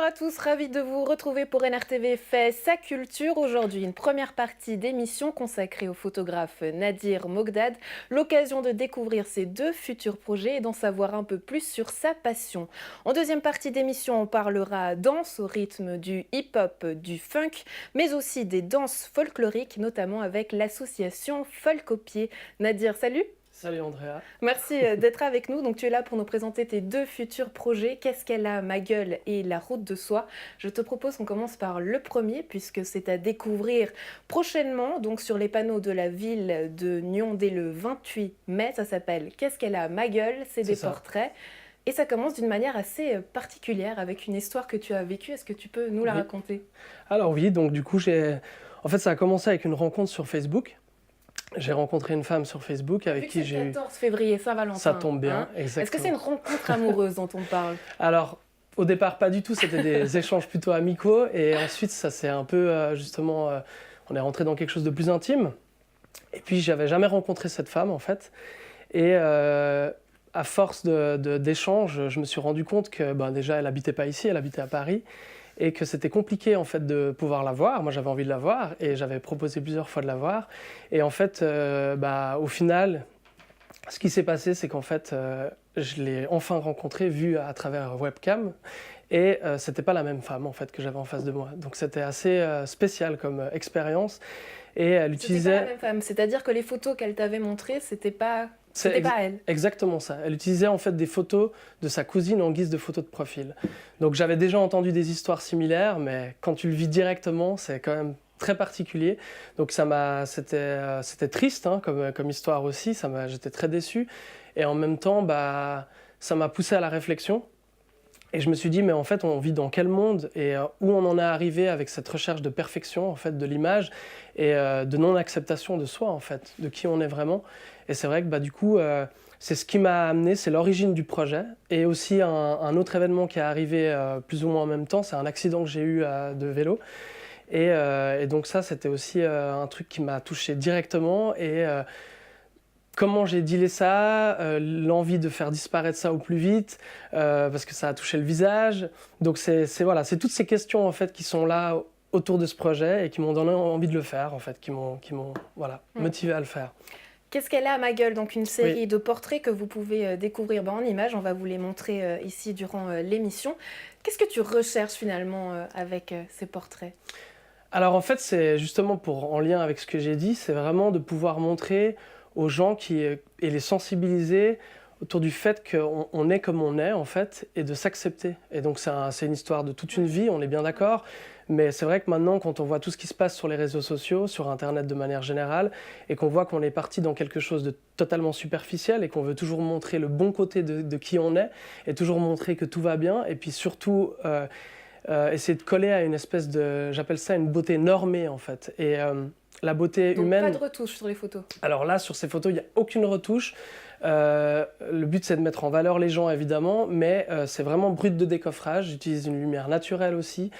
à tous, ravi de vous retrouver pour NRTV fait sa culture. Aujourd'hui, une première partie d'émission consacrée au photographe Nadir Mogdad. L'occasion de découvrir ses deux futurs projets et d'en savoir un peu plus sur sa passion. En deuxième partie d'émission, on parlera danse au rythme du hip-hop, du funk, mais aussi des danses folkloriques, notamment avec l'association Folkopier. Nadir, salut! Salut Andrea. Merci d'être avec nous. Donc tu es là pour nous présenter tes deux futurs projets, Qu'est-ce qu'elle a, ma gueule et La route de soi. Je te propose qu'on commence par le premier puisque c'est à découvrir prochainement donc sur les panneaux de la ville de Nyon dès le 28 mai. Ça s'appelle Qu'est-ce qu'elle a, ma gueule, c'est des portraits. Et ça commence d'une manière assez particulière avec une histoire que tu as vécue. Est-ce que tu peux nous la raconter? Alors oui, donc du coup en fait ça a commencé avec une rencontre sur Facebook. J'ai rencontré une femme sur Facebook avec qui j'ai eu... 14 février, Saint-Valentin. Ça tombe bien, hein. exactement. Est-ce que c'est une rencontre amoureuse dont on parle? Alors, au départ, pas du tout. C'était des échanges plutôt amicaux. Et ensuite, ça s'est un peu, justement... on est rentré dans quelque chose de plus intime. Et puis, j'avais jamais rencontré cette femme, en fait. Et à force d'échanges, je me suis rendu compte que, déjà, elle habitait pas ici, elle habitait à Paris. Et que c'était compliqué en fait de pouvoir la voir. Moi j'avais envie de la voir et j'avais proposé plusieurs fois de la voir. Et en fait, au final, ce qui s'est passé, c'est qu'en fait, je l'ai enfin rencontrée, vue à travers webcam. Et c'était pas la même femme en fait que j'avais en face de moi. Donc c'était assez spécial comme expérience. Et elle utilisait... C'était pas la même femme, c'est-à-dire que les photos qu'elle t'avait montrées, c'était pas elle. Exactement ça. Elle utilisait en fait des photos de sa cousine en guise de photos de profil. Donc j'avais déjà entendu des histoires similaires, mais quand tu le vis directement, c'est quand même très particulier. Donc c'était triste hein, comme histoire aussi. J'étais très déçu. Et en même temps, ça m'a poussé à la réflexion. Et je me suis dit, mais en fait, on vit dans quel monde et où on en est arrivé avec cette recherche de perfection en fait, de l'image et de non-acceptation de soi, en fait, de qui on est vraiment. Et c'est vrai que du coup, c'est ce qui m'a amené, c'est l'origine du projet. Et aussi un autre événement qui est arrivé plus ou moins en même temps, c'est un accident que j'ai eu de vélo. Et donc ça, c'était aussi un truc qui m'a touché directement. Et comment j'ai dealé ça, l'envie de faire disparaître ça au plus vite, parce que ça a touché le visage. Donc c'est toutes ces questions en fait qui sont là autour de ce projet et qui m'ont donné envie de le faire en fait, qui m'ont motivé à le faire. Qu'est-ce qu'elle a à ma gueule? Donc une série de portraits que vous pouvez découvrir en images. On va vous les montrer ici durant l'émission. Qu'est-ce que tu recherches finalement avec ces portraits? Alors en fait, c'est justement en lien avec ce que j'ai dit, c'est vraiment de pouvoir montrer aux gens et les sensibiliser autour du fait qu'on est comme on est en fait et de s'accepter. Et donc c'est une histoire de toute une vie, on est bien d'accord, mais c'est vrai que maintenant quand on voit tout ce qui se passe sur les réseaux sociaux, sur Internet de manière générale, et qu'on voit qu'on est parti dans quelque chose de totalement superficiel et qu'on veut toujours montrer le bon côté de qui on est et toujours montrer que tout va bien et puis surtout essayer de coller à une espèce j'appelle ça une beauté normée en fait. Et la beauté donc, humaine... pas de retouche sur les photos? Alors là, sur ces photos, il n'y a aucune retouche. Le but, c'est de mettre en valeur les gens, évidemment, mais c'est vraiment brut de décoffrage. J'utilise une lumière naturelle aussi.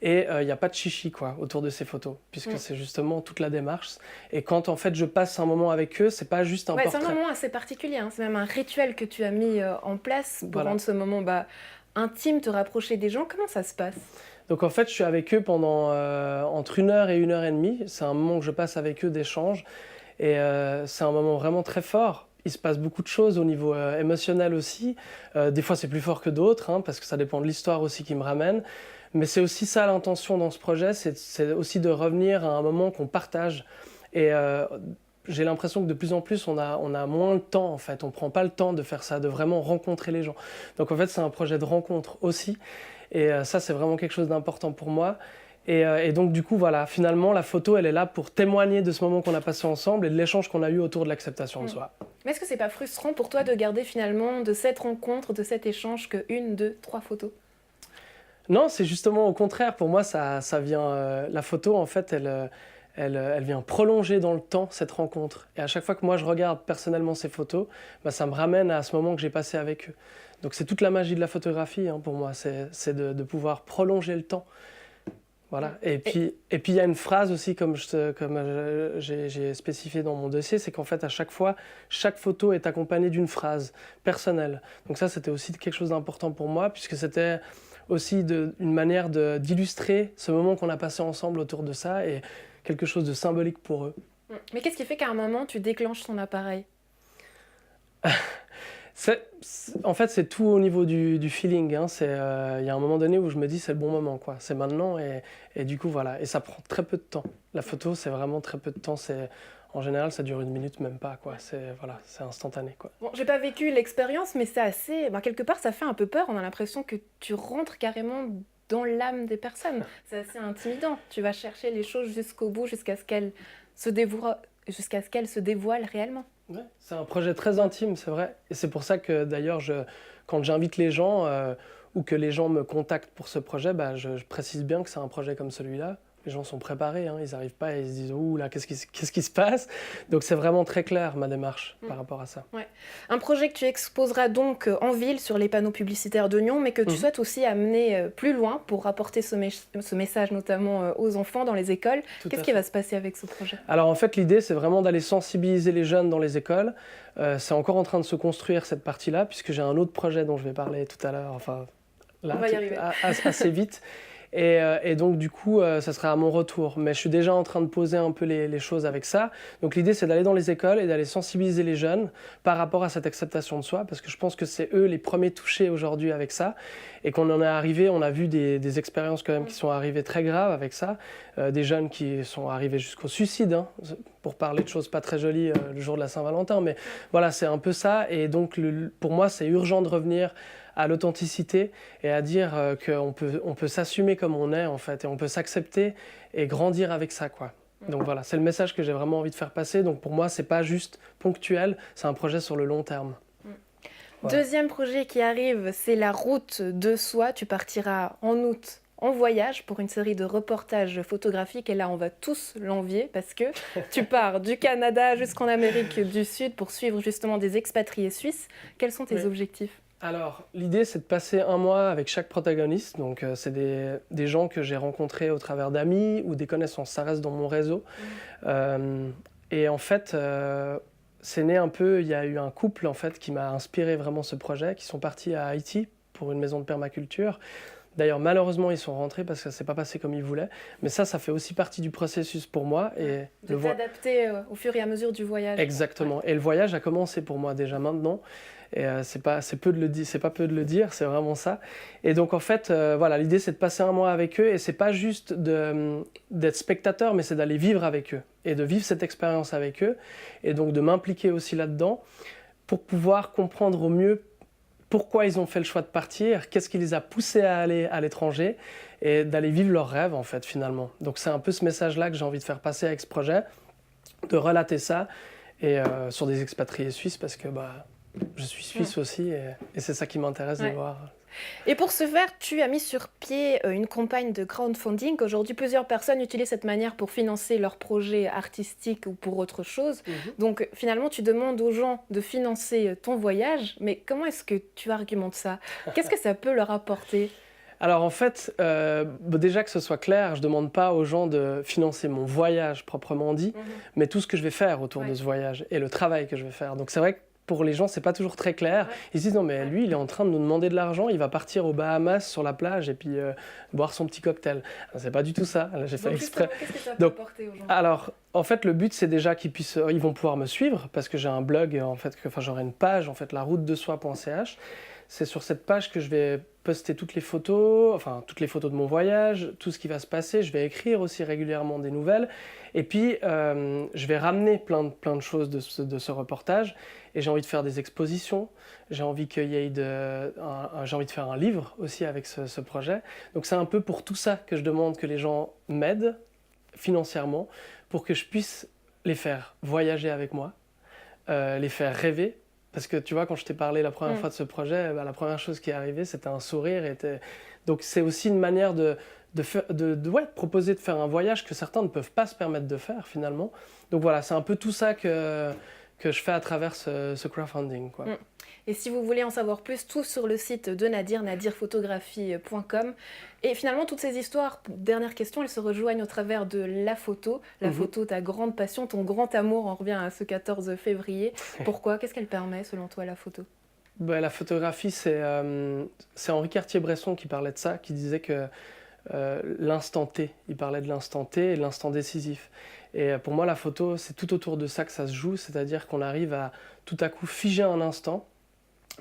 Et il n'y a pas de chichi autour de ces photos, puisque c'est justement toute la démarche. Et quand en fait je passe un moment avec eux, c'est pas juste un portrait. C'est un moment assez particulier, hein. C'est même un rituel que tu as mis en place pour rendre ce moment intime, te rapprocher des gens. Comment ça se passe? Donc en fait, je suis avec eux pendant entre 1 heure et 1 heure et demie. C'est un moment que je passe avec eux d'échange. Et c'est un moment vraiment très fort. Il se passe beaucoup de choses au niveau émotionnel aussi. Des fois, c'est plus fort que d'autres, hein, parce que ça dépend de l'histoire aussi qui me ramène. Mais c'est aussi ça l'intention dans ce projet, c'est aussi de revenir à un moment qu'on partage. Et j'ai l'impression que de plus en plus, on a moins le temps, en fait. On ne prend pas le temps de faire ça, de vraiment rencontrer les gens. Donc en fait, c'est un projet de rencontre aussi. Et ça, c'est vraiment quelque chose d'important pour moi. Et donc, du coup, voilà, finalement, la photo, elle est là pour témoigner de ce moment qu'on a passé ensemble et de l'échange qu'on a eu autour de l'acceptation de soi. Mais est-ce que c'est pas frustrant pour toi de garder finalement de cette rencontre, de cet échange, que 1, 2, 3 photos? Non, c'est justement au contraire. Pour moi, ça vient... la photo, en fait, elle vient prolonger dans le temps cette rencontre. Et à chaque fois que moi, je regarde personnellement ces photos, ça me ramène à ce moment que j'ai passé avec eux. Donc c'est toute la magie de la photographie hein, pour moi, c'est de pouvoir prolonger le temps. Voilà. Et puis il y a une phrase aussi, comme j'ai spécifié dans mon dossier, c'est qu'en fait à chaque fois, chaque photo est accompagnée d'une phrase personnelle. Donc ça, c'était aussi quelque chose d'important pour moi, puisque c'était aussi une manière d'illustrer ce moment qu'on a passé ensemble autour de ça et quelque chose de symbolique pour eux. Mais qu'est-ce qui fait qu'à un moment, tu déclenches ton appareil? En fait, c'est tout au niveau du feeling. Hein. Y a un moment donné où je me dis c'est le bon moment, quoi. C'est maintenant et du coup voilà. Et ça prend très peu de temps. La photo, c'est vraiment très peu de temps. En général, ça dure 1 minute, même pas, quoi. C'est instantané, quoi. Bon, j'ai pas vécu l'expérience, mais c'est assez. Ben, quelque part, ça fait un peu peur. On a l'impression que tu rentres carrément dans l'âme des personnes. C'est assez intimidant. Tu vas chercher les choses jusqu'au bout, jusqu'à ce qu'elles se dévoilent réellement. Ouais, c'est un projet très intime, c'est vrai. Et c'est pour ça que d'ailleurs, quand j'invite les gens ou que les gens me contactent pour ce projet, bah, je précise bien que c'est un projet comme celui-là. Les gens sont préparés, hein, ils n'arrivent pas et ils se disent ouh là, qu'est-ce qui se passe? Donc c'est vraiment très clair ma démarche par rapport à ça. Ouais. Un projet que tu exposeras donc en ville sur les panneaux publicitaires de Nyon, mais que tu souhaites aussi amener plus loin pour rapporter ce message notamment aux enfants dans les écoles. Qu'est-ce qui va se passer avec ce projet? Alors en fait, l'idée, c'est vraiment d'aller sensibiliser les jeunes dans les écoles. C'est encore en train de se construire cette partie-là, puisque j'ai un autre projet dont je vais parler tout à l'heure, enfin là, on va y arriver. Assez vite. Et donc du coup, ça sera à mon retour. Mais je suis déjà en train de poser un peu les choses avec ça. Donc l'idée, c'est d'aller dans les écoles et d'aller sensibiliser les jeunes par rapport à cette acceptation de soi, parce que je pense que c'est eux les premiers touchés aujourd'hui avec ça. Et qu'on en est arrivé, on a vu des expériences quand même qui sont arrivées très graves avec ça. Des jeunes qui sont arrivés jusqu'au suicide, hein, pour parler de choses pas très jolies le jour de la Saint-Valentin. Mais voilà, c'est un peu ça. Et donc pour moi, c'est urgent de revenir à l'authenticité et à dire qu'on peut s'assumer comme on est en fait et on peut s'accepter et grandir avec ça, quoi. Donc voilà, c'est le message que j'ai vraiment envie de faire passer. Donc pour moi, c'est pas juste ponctuel, c'est un projet sur le long terme. Voilà. Deuxième projet qui arrive, c'est la route de soi. Tu partiras en août en voyage pour une série de reportages photographiques et là on va tous l'envier parce que tu pars du Canada jusqu'en Amérique du Sud pour suivre justement des expatriés suisses. Quels sont tes objectifs? Alors, l'idée, c'est de passer 1 mois avec chaque protagoniste. Donc, c'est des gens que j'ai rencontrés au travers d'amis ou des connaissances. Ça reste dans mon réseau. Et en fait, c'est né un peu... Il y a eu un couple, en fait, qui m'a inspiré vraiment ce projet, qui sont partis à Haïti pour une maison de permaculture. D'ailleurs, malheureusement, ils sont rentrés parce que ça ne s'est pas passé comme ils voulaient. Mais ça fait aussi partie du processus pour moi. Et de t'adapter au fur et à mesure du voyage. Exactement. Ouais. Et le voyage a commencé pour moi déjà maintenant. Et c'est pas peu de le dire, c'est vraiment ça. Et donc en fait, voilà, l'idée c'est de passer 1 mois avec eux et c'est pas juste d'être spectateur, mais c'est d'aller vivre avec eux et de vivre cette expérience avec eux et donc de m'impliquer aussi là-dedans pour pouvoir comprendre au mieux pourquoi ils ont fait le choix de partir, qu'est-ce qui les a poussés à aller à l'étranger et d'aller vivre leurs rêves en fait finalement. Donc c'est un peu ce message-là que j'ai envie de faire passer avec ce projet, de relater ça et sur des expatriés suisses parce que je suis suisse aussi et c'est ça qui m'intéresse de voir. Et pour ce faire, tu as mis sur pied une campagne de crowdfunding. Aujourd'hui, plusieurs personnes utilisent cette manière pour financer leurs projets artistiques ou pour autre chose. Donc finalement, tu demandes aux gens de financer ton voyage. Mais comment est-ce que tu argumentes ça? Qu'est-ce que ça peut leur apporter? Alors en fait, déjà que ce soit clair, je ne demande pas aux gens de financer mon voyage proprement dit, mais tout ce que je vais faire autour de ce voyage et le travail que je vais faire. Donc c'est vrai que pour les gens, c'est pas toujours très clair. Ils se disent non mais lui, il est en train de nous demander de l'argent, il va partir aux Bahamas sur la plage et puis boire son petit cocktail. C'est pas du tout ça. Là, j'ai fait exprès. Qu'est-ce que ça peut apporter aux gens? Alors, en fait, le but c'est déjà ils vont pouvoir me suivre parce que j'ai un blog en fait, j'aurai une page en fait, laroutedesoi.ch. C'est sur cette page que je vais poster toutes les photos de mon voyage, tout ce qui va se passer. Je vais écrire aussi régulièrement des nouvelles. Et puis, je vais ramener plein de choses de ce reportage. Et j'ai envie de faire des expositions. J'ai envie qu'il y ait j'ai envie de faire un livre aussi avec ce projet. Donc, c'est un peu pour tout ça que je demande que les gens m'aident financièrement pour que je puisse les faire voyager avec moi, les faire rêver. Parce que tu vois, quand je t'ai parlé la première fois de ce projet, la première chose qui est arrivée, c'était un sourire. Donc c'est aussi une manière de proposer de faire un voyage que certains ne peuvent pas se permettre de faire finalement. Donc voilà, c'est un peu tout ça que je fais à travers ce crowdfunding, quoi. Et si vous voulez en savoir plus, tout sur le site de Nadir, nadirphotographie.com. Et finalement, toutes ces histoires, dernière question, elles se rejoignent au travers de la photo. La photo, ta grande passion, ton grand amour, on revient à ce 14 février. Pourquoi? Qu'est-ce qu'elle permet, selon toi, la photo? Bah, la photographie, c'est Henri Cartier-Bresson qui parlait de ça, qui disait que l'instant T, il parlait de l'instant T et de l'instant décisif. Et pour moi, la photo, c'est tout autour de ça que ça se joue, c'est-à-dire qu'on arrive à tout à coup figer un instant,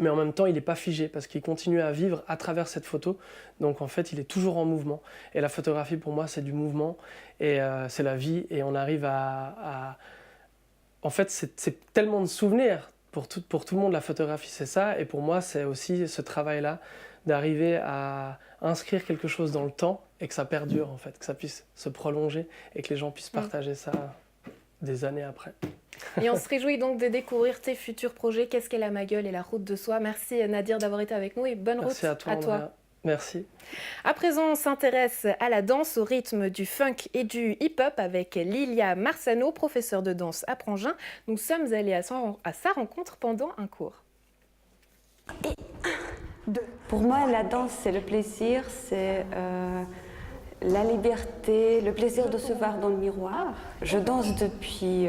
mais en même temps, il n'est pas figé parce qu'il continue à vivre à travers cette photo. Donc en fait, il est toujours en mouvement. Et la photographie, pour moi, c'est du mouvement et c'est la vie. Et on arrive En fait, c'est tellement de souvenirs. Pour tout le monde, la photographie, c'est ça. Et pour moi, c'est aussi ce travail-là d'arriver à inscrire quelque chose dans le temps et que ça perdure, en fait, que ça puisse se prolonger et que les gens puissent partager ça des années après. Et on se réjouit donc de découvrir tes futurs projets. Qu'est-ce qu'est la Magueule et la route de soi. Merci Nadir d'avoir été avec nous et bonne route Merci à toi, Andrea. Merci. À présent, on s'intéresse à la danse au rythme du funk et du hip-hop avec Lilia Marsano, professeure de danse à Prangin. Nous sommes allés à sa rencontre pendant un cours. Et 1, 2. Pour moi, la danse, c'est le plaisir, c'est la liberté, le plaisir de se voir dans le miroir. Je danse depuis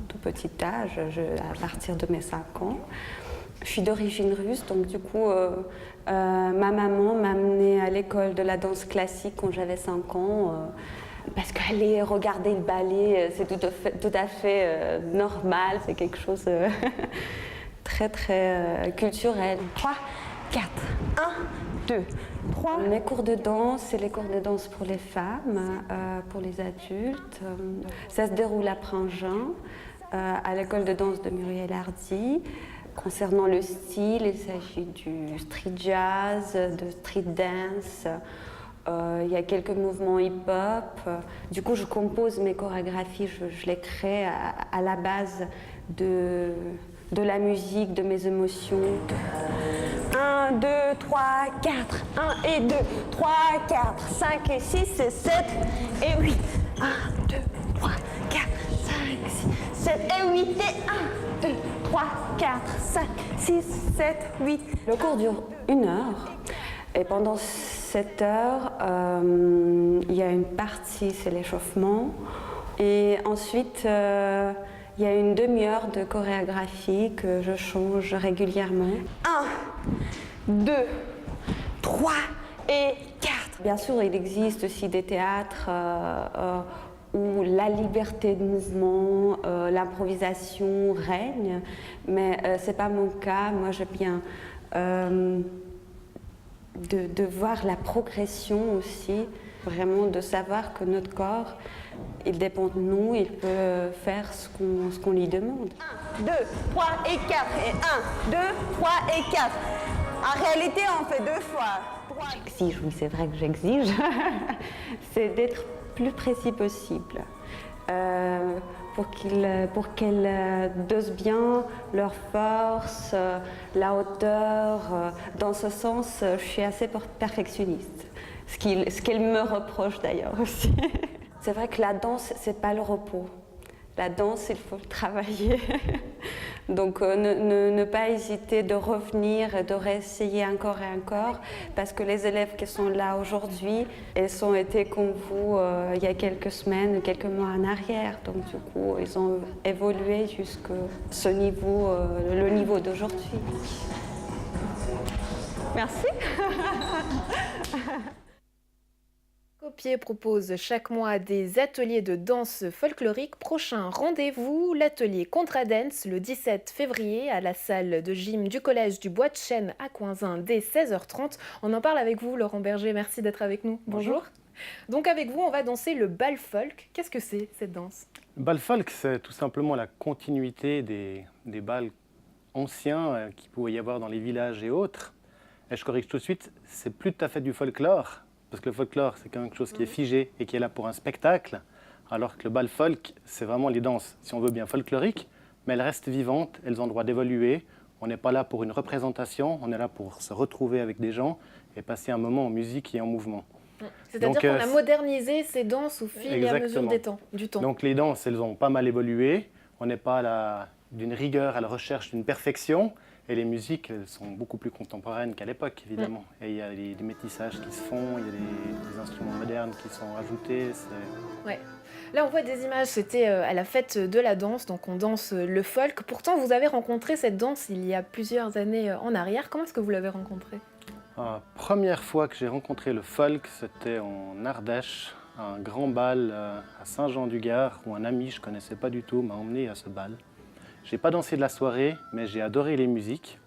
tout petit âge, à partir de mes 5 ans. Je suis d'origine russe, donc du coup, ma maman m'a amenée à l'école de la danse classique quand j'avais 5 ans. Parce qu'aller regarder le ballet, c'est tout à fait normal, c'est quelque chose très très culturel. 3, 4, 1, 2, 3. Les cours de danse, c'est les cours de danse pour les femmes, pour les adultes. Ça se déroule à Prangin, à l'école de danse de Muriel Hardy. Concernant le style, il s'agit du street jazz, de street dance. Il y a quelques mouvements hip-hop. Du coup, je compose mes chorégraphies, je les crée à la base de la musique, de mes émotions. 1, 2, 3, 4. 1 et 2, 3, 4, 5 et 6 et 7 et 8. 1, 2, 3, 4, 5, 6, 7 et 8 et 1, 2, 3, 4, 5, 6, 7, 8. Le cours dure 1 heure et pendant cette heure, il y a une partie, c'est l'échauffement. Et ensuite, il y a une demi-heure de chorégraphie que je change régulièrement. 1, 2, 3 et 4. Bien sûr, il existe aussi des théâtres où la liberté de mouvement, l'improvisation règne, mais ce n'est pas mon cas. Moi, j'aime bien de voir la progression aussi, vraiment de savoir que notre corps, il dépend de nous, il peut faire ce qu'on lui demande. 1, 2, 3 et 4, et 1, 2, 3 et 4. En réalité, on fait 2 fois. J'exige, oui, c'est vrai que j'exige, c'est d'être plus précis possible. Pour qu'elles dosent bien leur force, la hauteur. Dans ce sens, je suis assez perfectionniste, ce qu'elle me reproche d'ailleurs aussi. C'est vrai que la danse, c'est pas le repos. La danse, il faut le travailler. Donc ne pas hésiter de revenir et de réessayer encore et encore, parce que les élèves qui sont là aujourd'hui, elles ont été comme vous il y a quelques semaines, quelques mois en arrière. Donc du coup, ils ont évolué jusqu'à ce niveau, le niveau d'aujourd'hui. Merci. Copier propose chaque mois des ateliers de danse folklorique. Prochain rendez-vous, l'atelier Contradance le 17 février à la salle de gym du collège du Bois de Chêne à Coinzin dès 16h30. On en parle avec vous, Laurent Berger. Merci d'être avec nous. Bonjour. Donc avec vous, on va danser le bal folk. Qu'est-ce que c'est cette danse? Le bal folk, c'est tout simplement la continuité des bals anciens qu'il pouvait y avoir dans les villages et autres. Et je corrige tout de suite, c'est plus tout à fait du folklore. Parce que le folklore, c'est quelque chose qui est figé et qui est là pour un spectacle, alors que le bal folk, c'est vraiment les danses, si on veut bien, folkloriques, mais elles restent vivantes, elles ont le droit d'évoluer. On n'est pas là pour une représentation, on est là pour se retrouver avec des gens et passer un moment en musique et en mouvement. C'est-à-dire qu'on a modernisé ces danses au fil et à mesure du temps. Donc les danses, elles ont pas mal évolué. On n'est pas là d'une rigueur à la recherche d'une perfection. Et les musiques elles sont beaucoup plus contemporaines qu'à l'époque, évidemment. Et il y a des métissages qui se font, il y a des instruments modernes qui sont ajoutés. Ouais. Là, on voit des images, c'était à la fête de la danse, donc on danse le folk. Pourtant, vous avez rencontré cette danse il y a plusieurs années en arrière. Comment est-ce que vous l'avez rencontrée? La première fois que j'ai rencontré le folk, c'était en Ardèche, à un grand bal à Saint-Jean-du-Gard, où un ami, je ne connaissais pas du tout, m'a emmené à ce bal. Je n'ai pas dansé de la soirée, mais j'ai adoré les musiques.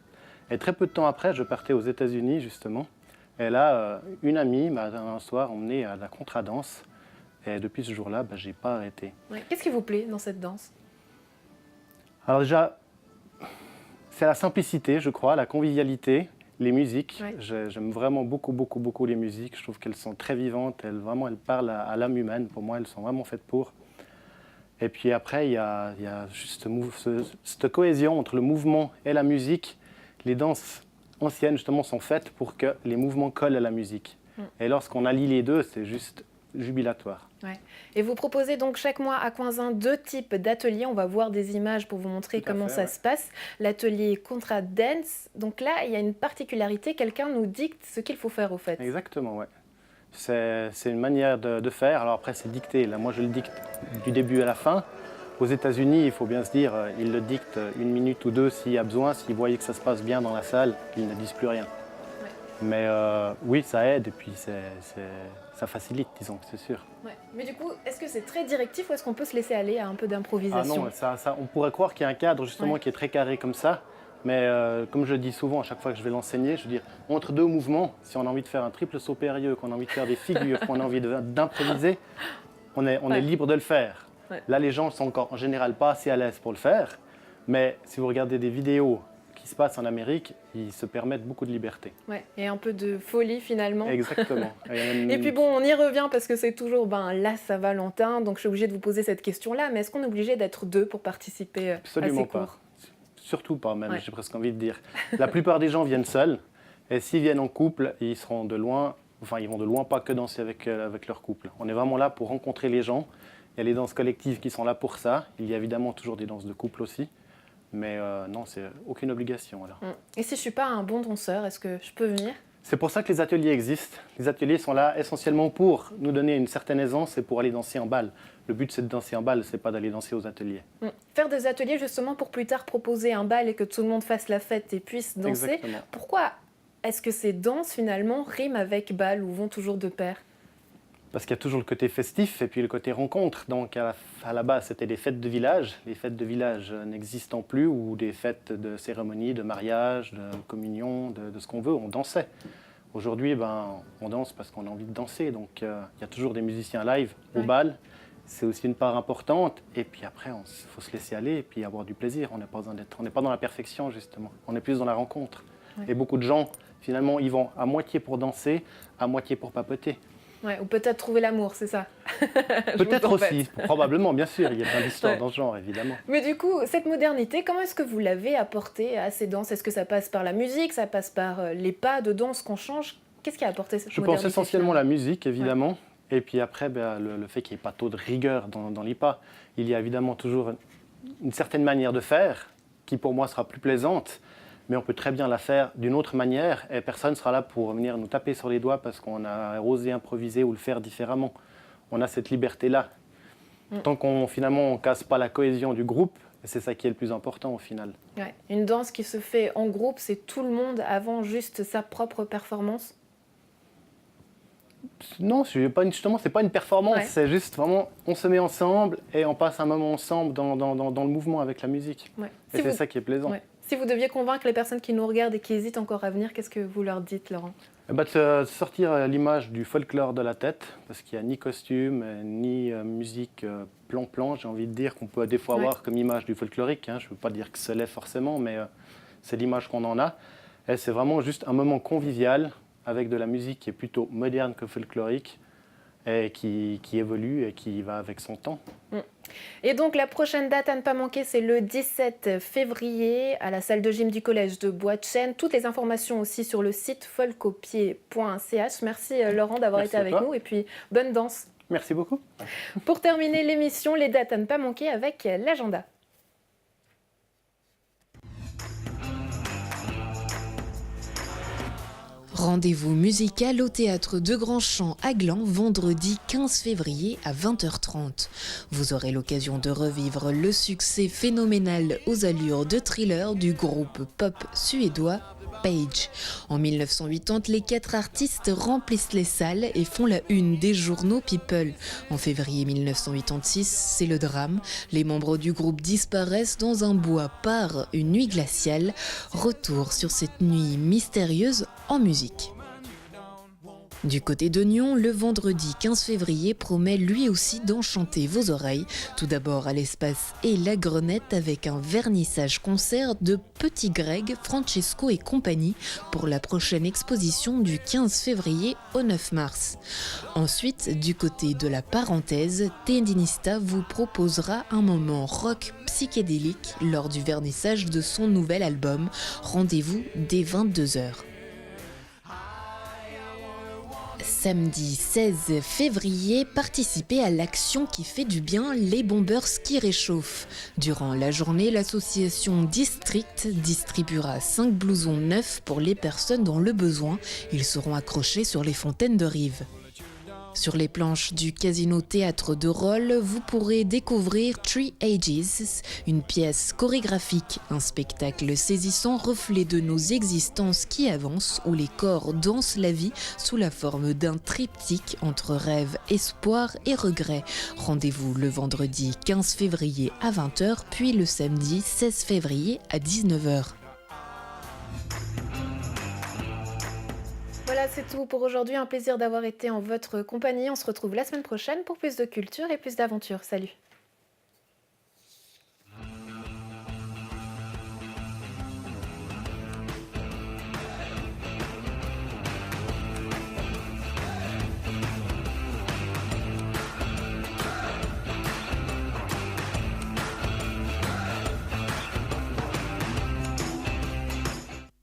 Et très peu de temps après, je partais aux États-Unis, justement. Et là, une amie m'a un soir emmené à la contradanse. Et depuis ce jour-là, je n'ai pas arrêté. Ouais. Qu'est-ce qui vous plaît dans cette danse? Alors déjà, c'est la simplicité, je crois, la convivialité, les musiques. Ouais. J'aime vraiment beaucoup les musiques. Je trouve qu'elles sont très vivantes. Elles parlent à l'âme humaine. Pour moi, elles sont vraiment faites pour. Et puis après, il y a juste cette cohésion entre le mouvement et la musique. Les danses anciennes, justement, sont faites pour que les mouvements collent à la musique. Et lorsqu'on allie les deux, c'est juste jubilatoire. Ouais. Et vous proposez donc chaque mois à Coinzin 2 types d'ateliers. On va voir des images pour vous montrer comment ça se passe. L'atelier Contra Dance. Donc là, il y a une particularité. Quelqu'un nous dicte ce qu'il faut faire au fait. Exactement, ouais. C'est une manière de faire. Alors après, c'est dicté. Là, moi, je le dicte du début à la fin. Aux États-Unis, il faut bien se dire, ils le dictent 1 minute ou 2 s'il y a besoin. S'ils voient que ça se passe bien dans la salle, ils ne disent plus rien. Ouais. Mais oui, ça aide et puis ça facilite, disons, c'est sûr. Ouais. Mais du coup, est-ce que c'est très directif ou est-ce qu'on peut se laisser aller à un peu d'improvisation? Ah non, on pourrait croire qu'il y a un cadre justement qui est très carré comme ça. Mais comme je le dis souvent à chaque fois que je vais l'enseigner, je veux dire, entre 2 mouvements, si on a envie de faire un triple saut périlleux, qu'on a envie de faire des figures, qu'on a envie d'improviser, on est libre de le faire. Ouais. Là, les gens ne sont encore en général pas assez à l'aise pour le faire. Mais si vous regardez des vidéos qui se passent en Amérique, ils se permettent beaucoup de liberté. Ouais, et un peu de folie finalement. Exactement. Et puis bon, on y revient parce que c'est toujours la Saint-Valentin, donc je suis obligée de vous poser cette question-là. Mais est-ce qu'on est obligé d'être 2 pour participer Absolument à ces cours? Pas. Surtout pas même, j'ai presque envie de dire. La plupart des gens viennent seuls, et s'ils viennent en couple, ils vont de loin pas que danser avec leur couple. On est vraiment là pour rencontrer les gens. Il y a les danses collectives qui sont là pour ça. Il y a évidemment toujours des danses de couple aussi. Mais non, c'est aucune obligation. Alors. Et si je ne suis pas un bon danseur, est-ce que je peux venir? C'est pour ça que les ateliers existent. Les ateliers sont là essentiellement pour nous donner une certaine aisance et pour aller danser en bal. Le but, c'est de danser en bal, c'est pas d'aller danser aux ateliers. Faire des ateliers justement pour plus tard proposer un bal et que tout le monde fasse la fête et puisse danser. Exactement. Pourquoi est-ce que ces danses finalement riment avec bal ou vont toujours de pair? Parce qu'il y a toujours le côté festif et puis le côté rencontre. Donc à la base, c'était des fêtes de village. Les fêtes de village n'existant plus, ou des fêtes de cérémonie, de mariage, de communion, de ce qu'on veut, on dansait. Aujourd'hui, on danse parce qu'on a envie de danser. Donc il y a toujours des musiciens live au bal. C'est aussi une part importante. Et puis après, il faut se laisser aller et puis avoir du plaisir. On n'est pas dans la perfection, justement. On est plus dans la rencontre. Ouais. Et beaucoup de gens, finalement, ils vont à moitié pour danser, à moitié pour papoter. Ouais, ou peut-être trouver l'amour, c'est ça? Peut-être aussi, probablement, bien sûr. Il y a plein d'histoires dans ce genre, évidemment. Mais du coup, cette modernité, comment est-ce que vous l'avez apportée à ces danses? Est-ce que ça passe par la musique, ça passe par les pas de danse qu'on change? Qu'est-ce qui a apporté cette modernité? Je pense essentiellement la musique, évidemment. Ouais. Et puis après, le fait qu'il n'y ait pas trop de rigueur dans les pas. Il y a évidemment toujours une certaine manière de faire qui, pour moi, sera plus plaisante. Mais on peut très bien la faire d'une autre manière et personne ne sera là pour venir nous taper sur les doigts parce qu'on a osé improviser ou le faire différemment. On a cette liberté-là. Tant qu'on ne casse pas la cohésion du groupe, c'est ça qui est le plus important au final. Ouais. Une danse qui se fait en groupe, c'est tout le monde avant juste sa propre performance? Non, justement, ce n'est pas une performance, c'est juste vraiment, on se met ensemble et on passe un moment ensemble dans le mouvement avec la musique. Ouais. Et c'est ça qui est plaisant. Ouais. Si vous deviez convaincre les personnes qui nous regardent et qui hésitent encore à venir, qu'est-ce que vous leur dites, Laurent? De sortir l'image du folklore de la tête, parce qu'il n'y a ni costume, ni musique plan-plan. J'ai envie de dire qu'on peut des fois avoir comme image du folklorique. Je ne veux pas dire que ce l'est forcément, mais c'est l'image qu'on en a. Et c'est vraiment juste un moment convivial avec de la musique qui est plutôt moderne que folklorique et qui évolue et qui va avec son temps. Et donc la prochaine date à ne pas manquer, c'est le 17 février à la salle de gym du collège de Bois-de-Chêne. Toutes les informations aussi sur le site folkopied.ch. Merci Laurent d'avoir été avec nous et puis bonne danse. Merci beaucoup. Pour terminer l'émission, les dates à ne pas manquer avec l'agenda. Rendez-vous musical au Théâtre de Grand Champ à Gland, vendredi 15 février à 20h30. Vous aurez l'occasion de revivre le succès phénoménal aux allures de thriller du groupe pop suédois Page. En 1980, les 4 artistes remplissent les salles et font la une des journaux People. En février 1986, c'est le drame. Les membres du groupe disparaissent dans un bois par une nuit glaciale. Retour sur cette nuit mystérieuse en musique. Du côté de Nyon, le vendredi 15 février promet lui aussi d'enchanter vos oreilles. Tout d'abord à l'espace et la Grenette avec un vernissage concert de Petit Greg, Francesco et compagnie pour la prochaine exposition du 15 février au 9 mars. Ensuite, du côté de la Parenthèse, Tendinista vous proposera un moment rock psychédélique lors du vernissage de son nouvel album. Rendez-vous dès 22h. Samedi 16 février, participez à l'action qui fait du bien, les bombers qui réchauffent. Durant la journée, l'association District distribuera 5 blousons neufs pour les personnes dans le besoin. Ils seront accrochés sur les fontaines de Rive. Sur les planches du Casino Théâtre de Rolle, vous pourrez découvrir Three Ages, une pièce chorégraphique, un spectacle saisissant reflet de nos existences qui avancent, où les corps dansent la vie sous la forme d'un triptyque entre rêve, espoir et regret. Rendez-vous le vendredi 15 février à 20h, puis le samedi 16 février à 19h. Voilà, c'est tout pour aujourd'hui. Un plaisir d'avoir été en votre compagnie. On se retrouve la semaine prochaine pour plus de culture et plus d'aventures. Salut!